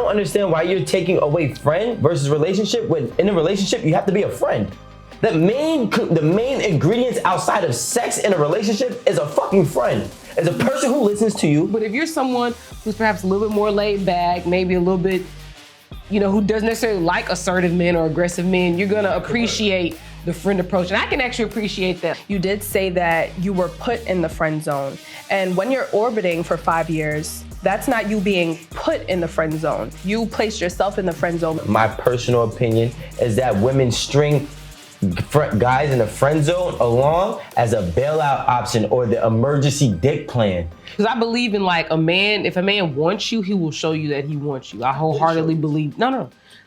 understand why you're taking away friend versus relationship when in a relationship you have to be a friend. The main ingredients outside of sex in a relationship is a fucking friend. Is a person who listens to you. But if you're someone who's perhaps a little bit more laid back, maybe a little bit, who doesn't necessarily like assertive men or aggressive men, you're gonna appreciate the friend approach. And I can actually appreciate that. You did say that you were put in the friend zone. And when you're orbiting for 5 years, that's not you being put in the friend zone. You placed yourself in the friend zone. My personal opinion is that women string guys in the friend zone along as a bailout option or the emergency dick plan. Because I believe in like if a man wants you, he will show you that he wants you. I wholeheartedly believe,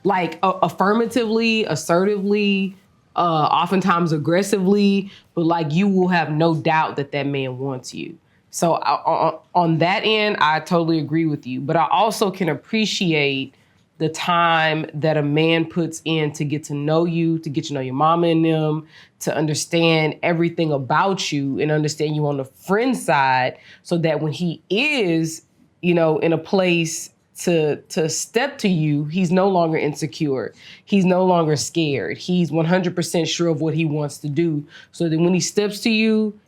like affirmatively, assertively, oftentimes aggressively, but like you will have no doubt that that man wants you. So on that end, I totally agree with you. But I also can appreciate the time that a man puts in to get to know you, to get to know your mama and them, to understand everything about you and understand you on the friend side so that when he is, in a place to step to you, he's no longer insecure. He's no longer scared. He's 100% sure of what he wants to do. So that when he steps to you,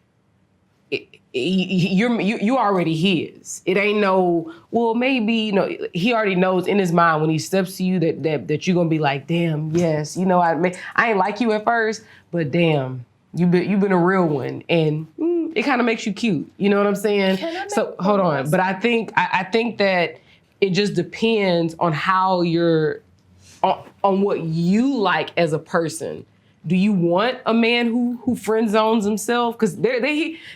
you already his. It ain't maybe, he already knows in his mind when he steps to you that you're gonna be like, damn, yes, I ain't like you at first, but damn, you've been a real one, and it kind of makes you cute. You know what I'm saying? So hold on, but I think that it just depends on how you're on what you like as a person. Do you want a man who friend zones himself? Because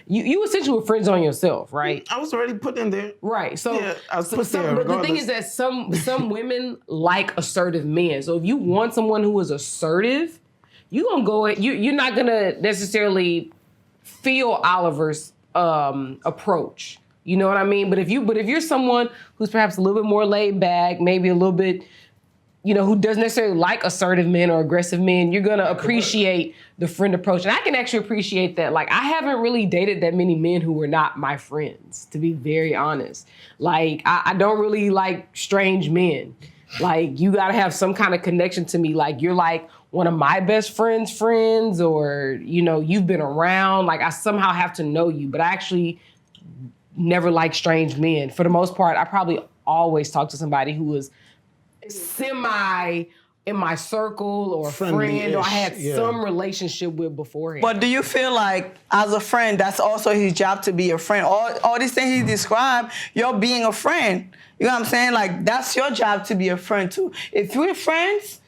you essentially friend zone yourself, right? I was already put in there. Right. So, yeah, I was put there. But the thing is that some women like assertive men. So if you want someone who is assertive, you're not gonna necessarily feel Oliver's approach. You know what I mean? But if you're someone who's perhaps a little bit more laid back, maybe a little bit, who doesn't necessarily like assertive men or aggressive men, you're gonna appreciate the friend approach. And I can actually appreciate that. Like, I haven't really dated that many men who were not my friends, to be very honest. Like, I don't really like strange men. Like, you gotta have some kind of connection to me. Like, you're like one of my best friends, or, you've been around. Like, I somehow have to know you, but I actually never liked strange men. For the most part, I probably always talk to somebody who was semi in my circle or a friend, or I had some relationship with beforehand. But do you feel like, as a friend, that's also his job to be a friend? All these things he described, you're being a friend. You know what I'm saying? Like, that's your job to be a friend too. If we're friends,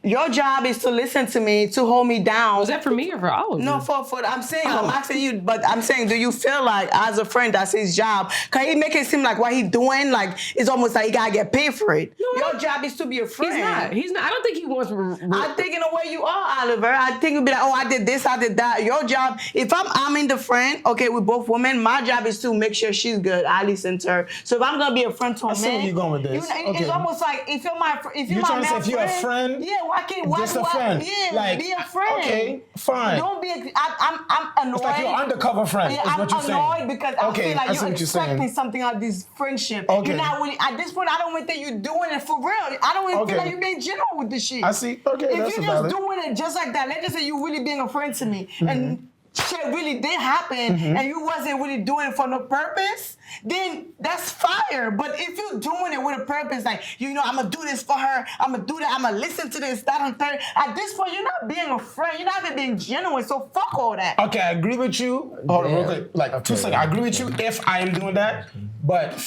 your job is to listen to me, to hold me down. Was that for me or for all of you? No, for I'm asking you, but I'm saying, do you feel like, as a friend, that's his job? Cause he make it seem like what he doing, like, it's almost like he gotta get paid for it. No, your job is to be a friend. He's not. I don't think he wants. I think in a way you are, Oliver. I think you'll be like, oh, I did this, I did that. Your job, if I'm in the friend, okay, we're both women, my job is to make sure she's good. I listen to her. So if I'm gonna be a friend to a man, I see where you're going with this. It's almost like, if you're my if you're a friend, yeah, just a friend. Yeah, like, be a friend. Okay, fine. Don't be. I'm annoyed. It's like you're undercover friend. Yeah, is what you're saying. I'm annoyed because I feel like you're expecting saying. something out of this friendship. Okay. You're not really, at this point, I don't even think you're doing it for real. I don't even feel like you're being genuine with this shit. I see. Okay, if that's you're just doing it just like that, let's just say you really being a friend to me, and shit really did happen, and you wasn't really doing it for no purpose, then that's fire. But if you're doing it with a purpose, like, I'm gonna do this for her, I'm gonna do that, I'm gonna listen to this, that, and third, at this point, you're not being a friend, you're not even being genuine, so fuck all that. Okay, I agree with you. Hold on, real quick, like 2 seconds. I agree with you if I am doing that, but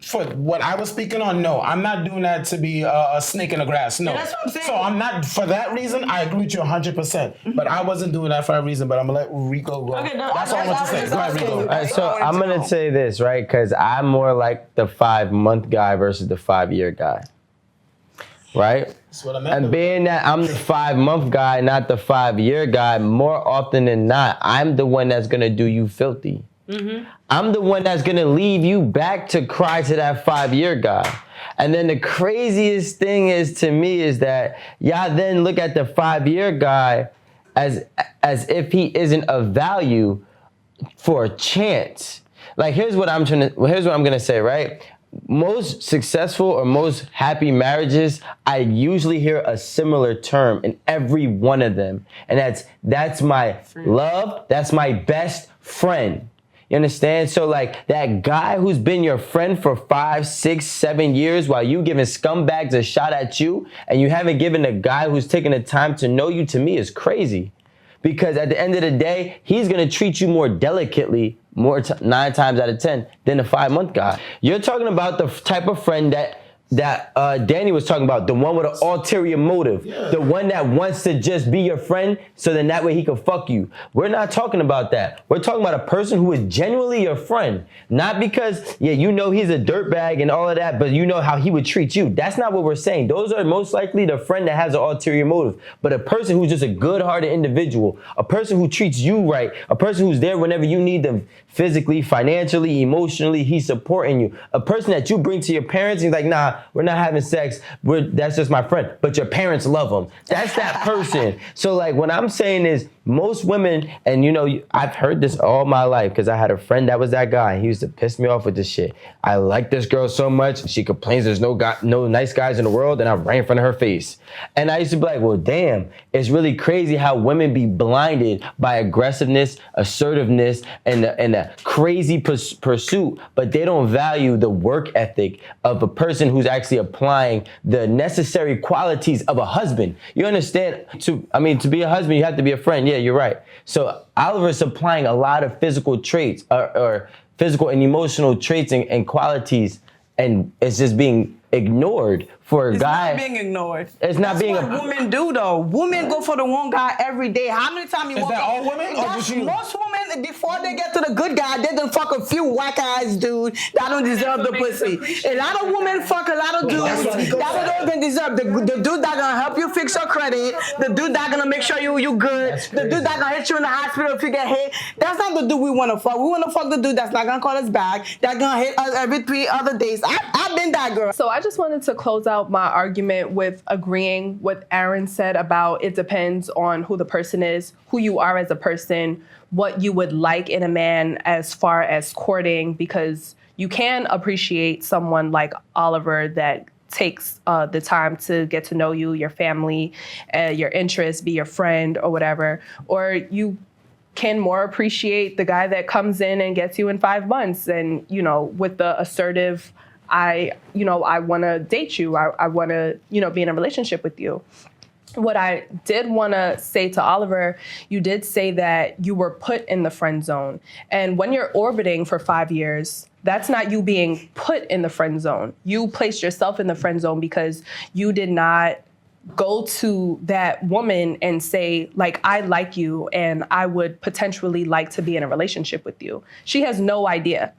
for what I was speaking on, no, I'm not doing that to be a snake in the grass. No, that's what I'm saying. So I'm not, for that reason, I agree with you 100%. But I wasn't doing that for a reason. But I'm gonna let Rico go. Okay, no, that's all I want to say. Go ahead, Rico. All right, so I'm gonna say this, right? Because I'm more like the 5-month guy versus the 5-year guy, right? That's what I meant. And being that I'm the 5-month guy, not the 5-year guy, more often than not, I'm the one that's gonna do you filthy. I'm the one that's gonna leave you back to cry to that 5-year guy. And then the craziest thing is, to me, is that y'all then look at the 5-year guy as if he isn't of value for a chance. Like, here's what I'm gonna say, right? most successful or most happy marriages, I usually hear a similar term in every one of them. And that's my love, that's my best friend. You understand? So like that guy who's been your friend for 5, 6, 7 years while you giving scumbags a shot at you and you haven't given a guy who's taking the time to know you, to me is crazy. Because at the end of the day, he's going to treat you more delicately 9 times out of 10 than the 5-month guy. You're talking about the type of friend that Danny was talking about, the one with an ulterior motive, the one that wants to just be your friend so then that way he can fuck you. We're not talking about that. We're talking about a person who is genuinely your friend, not because, you know he's a dirtbag and all of that, but you know how he would treat you. That's not what we're saying. Those are most likely the friend that has an ulterior motive, but a person who's just a good-hearted individual, a person who treats you right, a person who's there whenever you need them physically, financially, emotionally, he's supporting you. A person that you bring to your parents and he's like, nah, we're not having sex. That's just my friend. But your parents love him. That's that person. So like what I'm saying is most women, and you know, I've heard this all my life because I had a friend that was that guy. He used to piss me off with this shit. I like this girl so much. She complains there's no nice guys in the world, and I'm right in front of her face. And I used to be like, well, damn, it's really crazy how women be blinded by aggressiveness, assertiveness, and the crazy pursuit, but they don't value the work ethic of a person who's actually applying the necessary qualities of a husband. You understand? To be a husband, you have to be a friend. Yeah, you're right. So Oliver's applying a lot of physical traits or physical and emotional traits and qualities, and it's just being ignored for a guy. It's not being ignored. It's not That's being what women do though. Women go for the one guy every day. How many times you Is walk that all women or just you? Most women, before they get to the good guy, they done fuck a few whack ass dude that don't deserve the pussy. A lot of women fuck a lot of dudes that don't even deserve. The dude that gonna help you fix your credit, the dude that gonna make sure you good, the dude that gonna hit you in the hospital if you get hit. That's not the dude we wanna fuck. We wanna fuck the dude that's not gonna call us back, that's gonna hit us every 3 other days. I've been that girl. So I just wanted to close out my argument with agreeing what Aaron said about it depends on who the person is, who you are as a person, what you would like in a man as far as courting, because you can appreciate someone like Oliver that takes the time to get to know you, your family, your interests, be your friend or whatever, or you can more appreciate the guy that comes in and gets you in 5 months and, you know, with the assertive, I want to date you. I want to, be in a relationship with you. What I did want to say to Oliver, you did say that you were put in the friend zone. And when you're orbiting for 5 years, that's not you being put in the friend zone. You placed yourself in the friend zone because you did not go to that woman and say, like, I like you and I would potentially like to be in a relationship with you. She has no idea.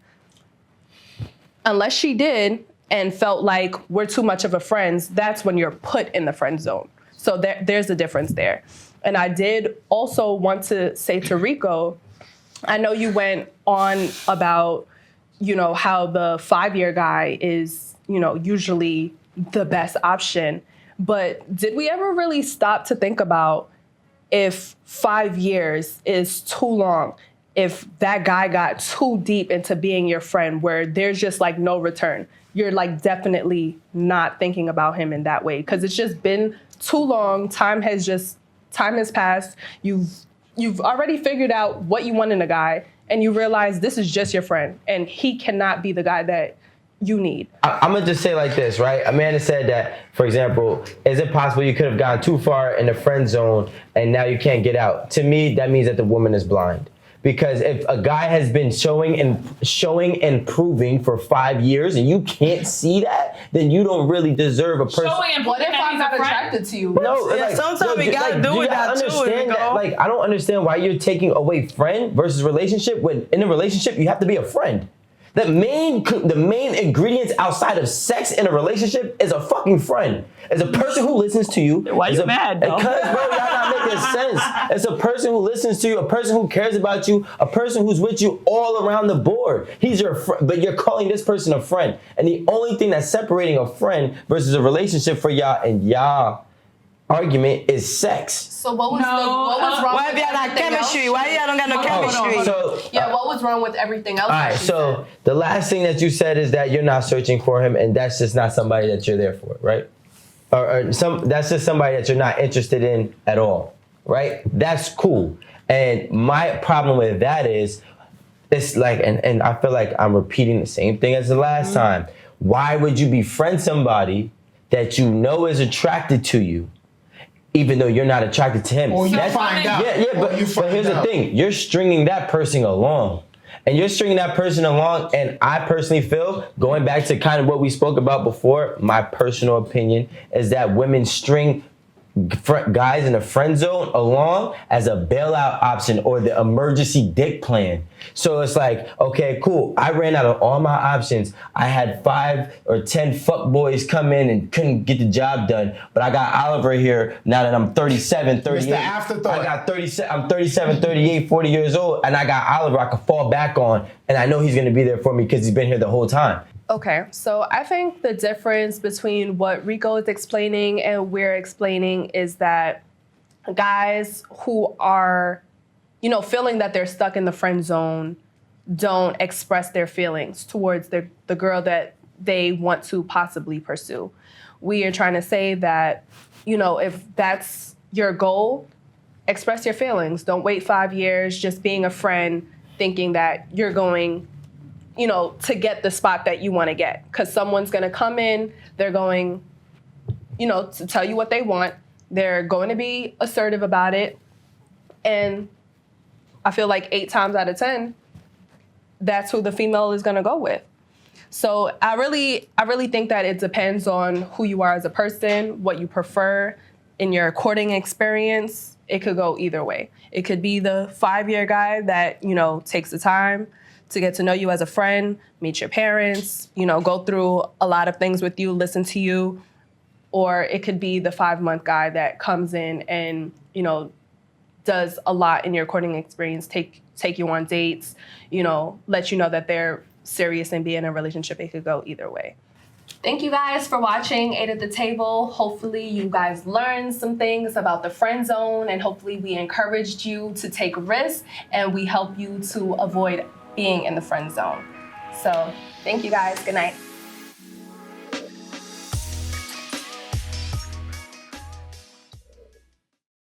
Unless she did and felt like we're too much of a friends, that's when you're put in the friend zone. So there's a difference there. And I did also want to say to Rico, I know you went on about, how the 5-year guy is, usually the best option. But did we ever really stop to think about if 5 years is too long? If that guy got too deep into being your friend where there's just like no return, you're like definitely not thinking about him in that way because it's just been too long. Time has passed. You've already figured out what you want in a guy and you realize this is just your friend and he cannot be the guy that you need. I'm gonna just say like this, right? Amanda said that, for example, is it possible you could have gone too far in the friend zone and now you can't get out? To me, that means that the woman is blind. Because if a guy has been showing and proving for 5 years and you can't see that, then you don't really deserve a person. Showing and What if proving I'm that not he's a friend? attracted to you? No, Yeah, sometimes we gotta do it that too, understand that. Like, I don't understand why you're taking away friend versus relationship when in a relationship you have to be a friend. The main ingredients outside of sex in a relationship is a fucking friend. Is a person who listens to you. Why you mad, though? Because, bro, y'all not making sense. It's a person who listens to you, a person who cares about you, a person who's with you all around the board. He's your friend, but you're calling this person a friend. And the only thing that's separating a friend versus a relationship for y'all, and y'all argument is sex. So what was wrong Why with y'all not everything chemistry? else? Why y'all don't got no chemistry? So Yeah, what was wrong with everything else? all right, so the last thing that you said is that you're not searching for him, and that's just not somebody that you're there for, right? Or that's just somebody that you're not interested in at all, right? That's cool. And my problem with that is, it's like, and I feel like I'm repeating the same thing as the last time. Why would you befriend somebody that you know is attracted to you, even though you're not attracted to him? Or you That's- find out. but here's the thing. You're stringing that person along. And you're stringing that person along, and I personally feel, going back to kind of what we spoke about before, my personal opinion is that women string guys in the friend zone along as a bailout option or the emergency dick plan. So it's like, okay, cool. I ran out of all my options. I had 5 or 10 fuck boys come in and couldn't get the job done. But I got Oliver here now that I'm 37, 38. Mr. Afterthought. I got 37, I'm 37, 38, 40 years old, and I got Oliver I can fall back on, and I know he's gonna be there for me because he's been here the whole time. Okay, so I think the difference between what Rico is explaining and we're explaining is that guys who are, feeling that they're stuck in the friend zone don't express their feelings towards the girl that they want to possibly pursue. We are trying to say that, if that's your goal, express your feelings. Don't wait 5 years just being a friend thinking that you're going to get the spot that you want to get. Because someone's going to come in, they're going, to tell you what they want. They're going to be assertive about it. And I feel like 8 times out of 10, that's who the female is going to go with. So I really think that it depends on who you are as a person, what you prefer in your courting experience. It could go either way. It could be the 5-year guy that, takes the time to get to know you as a friend, meet your parents, go through a lot of things with you, listen to you. Or it could be the 5-month guy that comes in and, does a lot in your courting experience, take you on dates, let you know that they're serious and be in a relationship. It could go either way. Thank you guys for watching 8 at the Table. Hopefully you guys learned some things about the friend zone, and hopefully we encouraged you to take risks and we help you to avoid being in the friend zone. So thank you guys. Good night.